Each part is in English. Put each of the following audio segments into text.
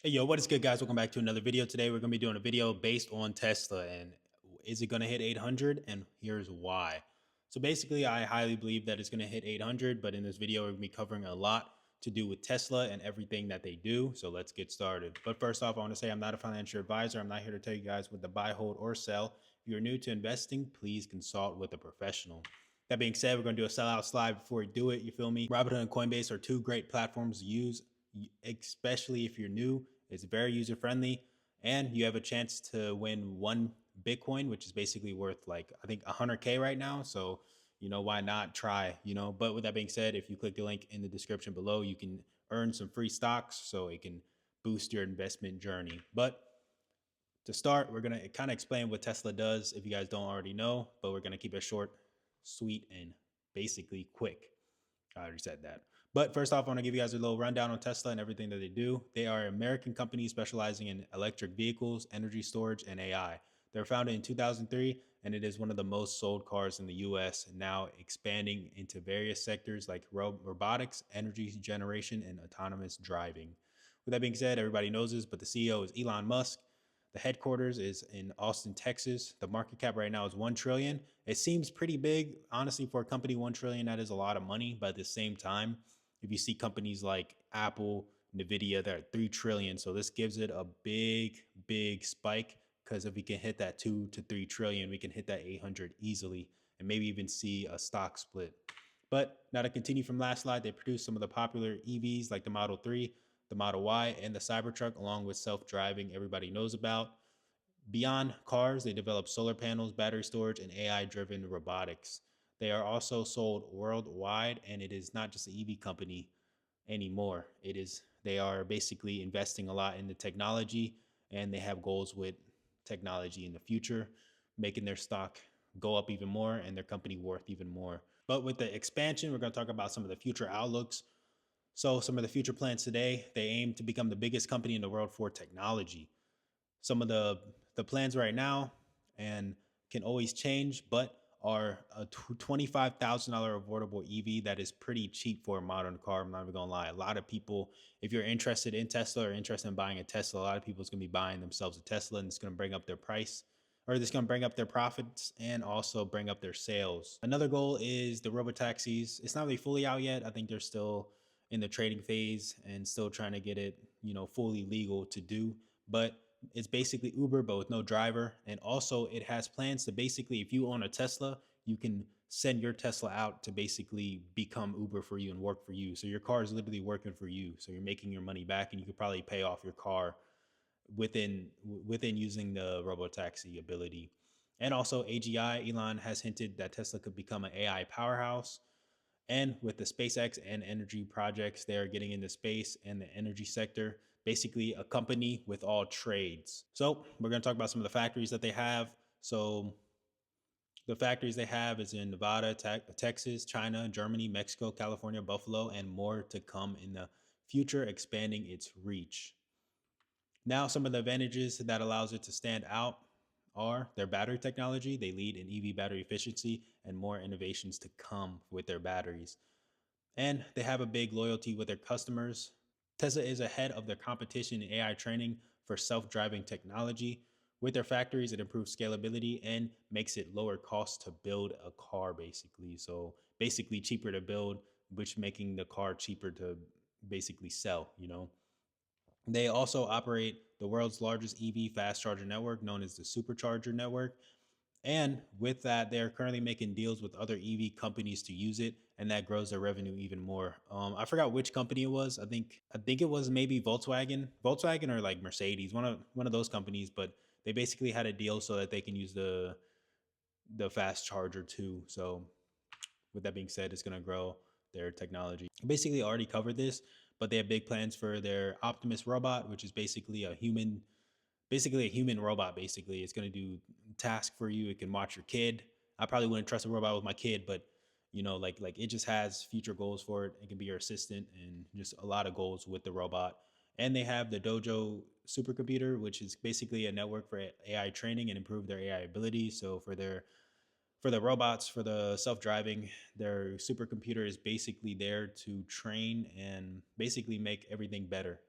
Hey, yo, what is good, guys? Welcome back to another video. Today, we're going to be doing a video based on Tesla and is it going to hit 800? And here's why. So basically, I highly believe that it's going to hit 800, but in this video, we're going to be covering a lot to do with Tesla and everything that they do. So let's get started. But first off, I want to say I'm not a financial advisor. I'm not here to tell you guys what to buy, hold, or sell. If you're new to investing, please consult with a professional. That being said, we're going to do a sellout slide before we do it. You feel me? Robinhood and Coinbase are two great platforms to use, especially if you're new. It's very user friendly, and you have a chance to win one Bitcoin, which is basically worth like, I think 100K right now. So, why not try, but with that being said, if you click the link in the description below, you can earn some free stocks so it can boost your investment journey. But to start, we're going to kind of explain what Tesla does if you guys don't already know, but we're going to keep it short, sweet, and basically quick. I already said that. But first off, I want to give you guys a little rundown on Tesla and everything that they do. They are an American company specializing in electric vehicles, energy storage, and AI. They were founded in 2003, and it is one of the most sold cars in the US, now expanding into various sectors like robotics, energy generation, and autonomous driving. With that being said, everybody knows this, but the CEO is Elon Musk. The headquarters is in Austin, Texas. The market cap right now is 1 trillion. It seems pretty big. Honestly, for a company, 1 trillion, that is a lot of money. But at the same time, if you see companies like Apple, Nvidia, they're at 3 trillion. So this gives it a big spike, because if we can hit that 2 to 3 trillion, we can hit that 800 easily and maybe even see a stock split. But now to continue from last slide, they produce some of the popular EVs like the Model 3, the Model Y, and the Cybertruck, along with self-driving everybody knows about. Beyond cars, they develop solar panels, battery storage, and AI-driven robotics. They are also sold worldwide, and it is not just an EV company anymore. They are basically investing a lot in the technology, and they have goals with technology in the future, making their stock go up even more and their company worth even more. But with the expansion, we're going to talk about some of the future outlooks. So some of the future plans today, they aim to become the biggest company in the world for technology. Some of the plans right now and can always change, but are a $25,000 affordable EV that is pretty cheap for a modern car. I'm not even gonna lie. A lot of people, if you're interested in Tesla or interested in buying a Tesla, a lot of people is gonna be buying themselves a Tesla, and it's gonna bring up their price, or it's gonna bring up their profits and also bring up their sales. Another goal is the robotaxis. It's not really fully out yet. I think they're still in the trading phase and still trying to get it, fully legal to do. But it's basically Uber, but with no driver. And also it has plans to basically, if you own a Tesla, you can send your Tesla out to basically become Uber for you and work for you. So your car is literally working for you. So you're making your money back, and you could probably pay off your car within using the robotaxi ability. And also AGI, Elon has hinted that Tesla could become an AI powerhouse. And with the SpaceX and energy projects, they're getting into space and the energy sector, basically a company with all trades. So we're going to talk about some of the factories that they have. So the factories they have is in Nevada, Texas, China, Germany, Mexico, California, Buffalo, and more to come in the future, expanding its reach. Now, some of the advantages that allows it to stand out are their battery technology. They lead in EV battery efficiency, and more innovations to come with their batteries. And they have a big loyalty with their customers. Tesla is ahead of their competition in AI training for self-driving technology. With their factories, it improves scalability and makes it lower cost to build a car, basically. So basically cheaper to build, which making the car cheaper to basically sell. They also operate the world's largest EV fast charger network, known as the Supercharger network. And with that, they're currently making deals with other EV companies to use it, and that grows their revenue even more. I forgot which company it was. I think it was maybe Volkswagen or like Mercedes, one of those companies. But they basically had a deal so that they can use the fast charger too. So with that being said, it's going to grow their technology. Basically, already covered this, but they have big plans for their Optimus robot, which is basically a human robot. Basically, it's going to do tasks for you. It can watch your kid. I probably wouldn't trust a robot with my kid, but like it just has future goals for it. It can be your assistant, and just a lot of goals with the robot. And they have the Dojo supercomputer, which is basically a network for AI training and improve their AI ability. So for the robots, for the self-driving, their supercomputer is basically there to train and basically make everything better.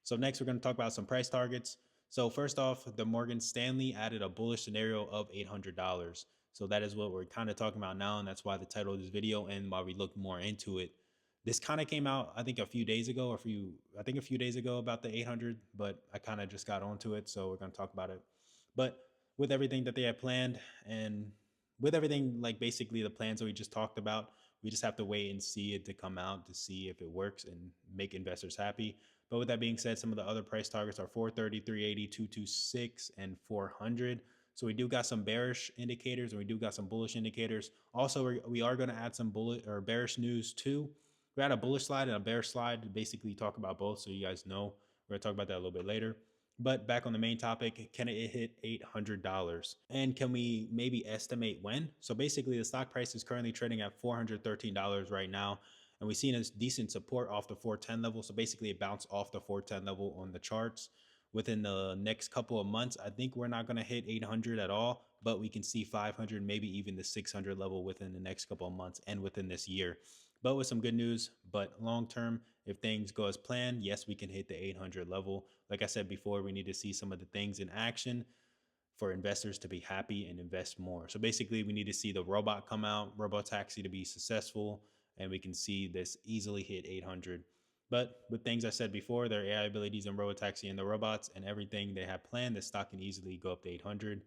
So next, we're going to talk about some price targets. So first off, the Morgan Stanley added a bullish scenario of $800. So that is what we're kind of talking about now, and that's why the title of this video and why we look more into it. This kind of came out, I think, a few days ago, a few days ago about the 800, but I kind of just got onto it, so we're going to talk about it. But with everything that they had planned and with everything, like basically the plans that we just talked about, we just have to wait and see it to come out to see if it works and make investors happy. But with that being said, some of the other price targets are 430, 380, 226, and 400. So we do got some bearish indicators and we do got some bullish indicators. Also, we are going to add some bullish or bearish news too. We had a bullish slide and a bearish slide to basically talk about both, so you guys know. We're going to talk about that a little bit later. But back on the main topic, can it hit $800? And can we maybe estimate when? So basically, the stock price is currently trading at $413 right now. And we've seen a decent support off the 410 level. So basically, it bounced off the 410 level on the charts. Within the next couple of months, I think we're not going to hit 800 at all, but we can see 500, maybe even the 600 level within the next couple of months and within this year. But with some good news, but long term, if things go as planned, yes, we can hit the 800 level. Like I said before, we need to see some of the things in action for investors to be happy and invest more. So basically, we need to see the robot come out, robotaxi to be successful, and we can see this easily hit 800. But with things I said before, their AI abilities in robotaxi and the robots and everything they have planned, the stock can easily go up to 800.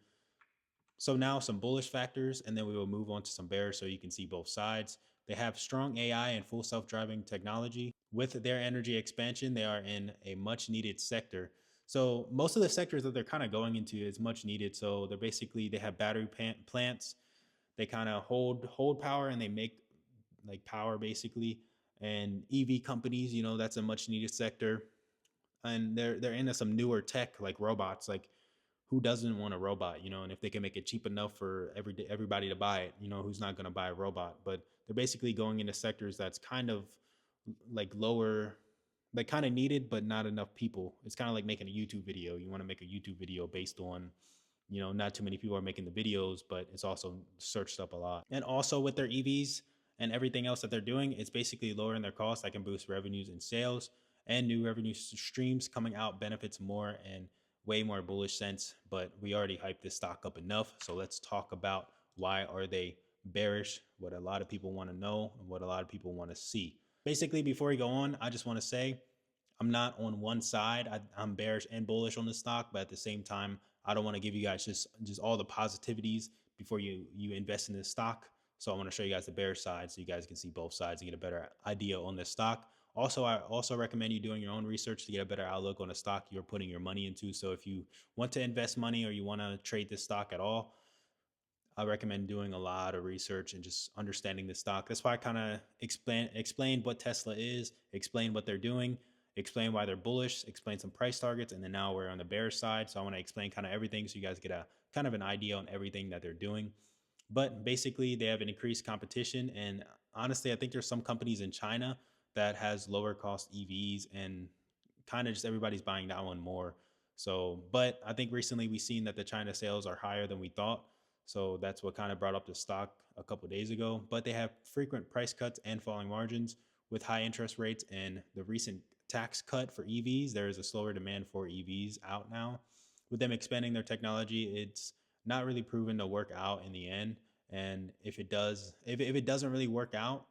So now some bullish factors, and then we will move on to some bears so you can see both sides. They have strong AI and full self-driving technology. With their energy expansion, they are in a much needed sector. So most of the sectors that they're kind of going into is much needed. So they have battery plants. They kind of hold power and they make like power basically. And EV companies, that's a much needed sector. And they're into some newer tech like robots. Like who doesn't want a robot, and if they can make it cheap enough for everybody to buy it, who's not going to buy a robot? But they're basically going into sectors that's kind of like lower, like kind of needed but not enough people. It's kind of like making a YouTube video. You want to make a YouTube video based on, not too many people are making the videos, but it's also searched up a lot. And also with their EVs and everything else that they're doing, it's basically lowering their costs. That can boost revenues and sales, and new revenue streams coming out benefits more and way more bullish sense. But we already hyped this stock up enough. So let's talk about why are they bearish, what a lot of people want to know and what a lot of people want to see. Basically, before we go on, I just want to say I'm not on one side. I'm bearish and bullish on the stock, but at the same time, I don't want to give you guys just all the positivities before you invest in this stock. So I want to show you guys the bearish side so you guys can see both sides and get a better idea on this stock. Also, I also recommend you doing your own research to get a better outlook on a stock you're putting your money into. So if you want to invest money or you want to trade this stock at all, I recommend doing a lot of research and just understanding the stock. That's why I kind of explained what Tesla is, explain what they're doing, explain why they're bullish, explain some price targets, and then now we're on the bear side. So I want to explain kind of everything so you guys get a kind of an idea on everything that they're doing. But basically, they have an increased competition, and honestly, I think there's some companies in China that has lower cost EVs, and kind of just everybody's buying that one more. So, but I think recently we've seen that the China sales are higher than we thought. So that's what kind of brought up the stock a couple of days ago. But they have frequent price cuts and falling margins with high interest rates and the recent tax cut for EVs. There is a slower demand for EVs out now. With them expanding their technology, it's not really proven to work out in the end. And if it does, if it doesn't really work out,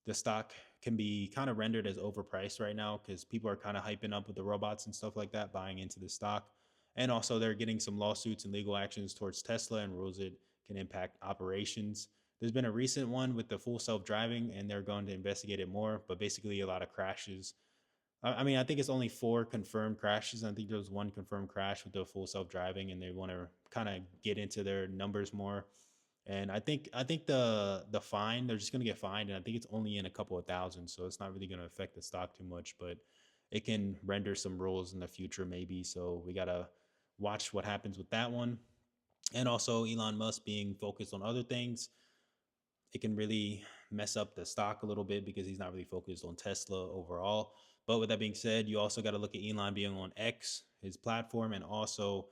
the stock can be kind of rendered as overpriced right now because people are kind of hyping up with the robots and stuff like that, buying into the stock. And also, they're getting some lawsuits and legal actions towards Tesla and rules that can impact operations. There's been a recent one with the full self-driving, and they're going to investigate it more. But basically, a lot of crashes. I mean, I think it's only 4 confirmed crashes. I think there was 1 confirmed crash with the full self-driving, and they want to kind of get into their numbers more. And I think the fine, they're just gonna get fined, and I think it's only in a couple of thousand, so it's not really gonna affect the stock too much, but it can render some rules in the future maybe. So we gotta watch what happens with that one. And also Elon Musk being focused on other things, it can really mess up the stock a little bit because he's not really focused on Tesla overall. But with that being said, you also got to look at Elon being on X, his platform, and also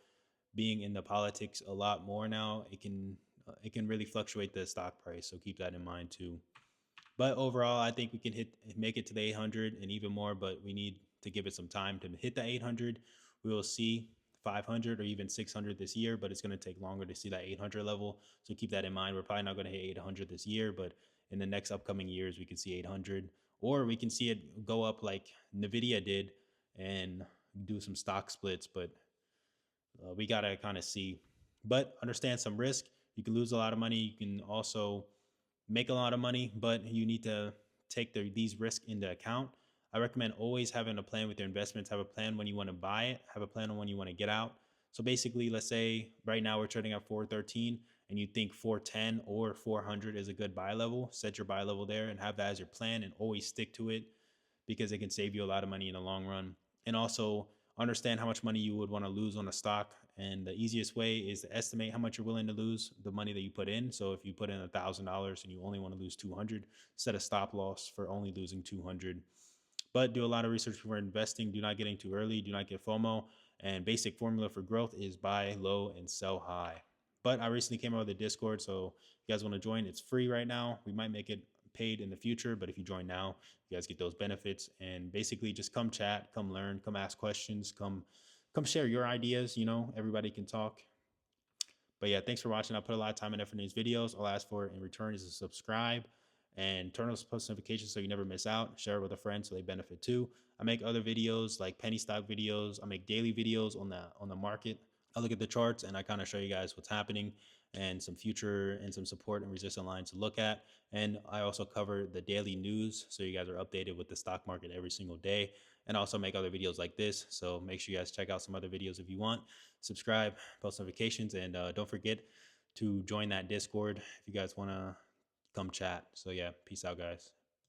being in the politics a lot more now. It can really fluctuate the stock price, so keep that in mind too. But overall, I think we can make it to the 800 and even more, but we need to give it some time to hit the 800. We will see 500 or even 600 this year, but it's going to take longer to see that 800 level. So keep that in mind. We're probably not going to hit 800 this year, but in the next upcoming years, we can see 800, or we can see it go up like Nvidia did and do some stock splits. But we got to kind of see, but understand some risk. You can lose a lot of money. You can also make a lot of money, but you need to take these risks into account. I recommend always having a plan with your investments. Have a plan when you want to buy it. Have a plan on when you want to get out. So basically, let's say right now we're trading at 413 and you think 410 or 400 is a good buy level. Set your buy level there and have that as your plan and always stick to it, because it can save you a lot of money in the long run. And also understand how much money you would want to lose on a stock. And the easiest way is to estimate how much you're willing to lose the money that you put in. So if you put in $1,000 and you only want to lose 200, set a stop loss for only losing 200. But do a lot of research before investing. Do not get in too early. Do not get FOMO. And basic formula for growth is buy low and sell high. But I recently came out with a Discord, so if you guys want to join, it's free right now. We might make it paid in the future, but if you join now, you guys get those benefits. And basically just come chat, come learn, come ask questions, come share your ideas. Everybody can talk. But yeah, thanks for watching. I put a lot of time and effort in these videos. All I ask for in return is to subscribe and turn on those post notifications so you never miss out. Share it with a friend so they benefit too. I make other videos like penny stock videos. I make daily videos on the market. I look at the charts and I kind of show you guys what's happening and some future and some support and resistance lines to look at. And I also cover the daily news, so you guys are updated with the stock market every single day. And I also make other videos like this. So make sure you guys check out some other videos if you want. Subscribe, post notifications, and don't forget to join that Discord if you guys want to come chat. So yeah, peace out, guys.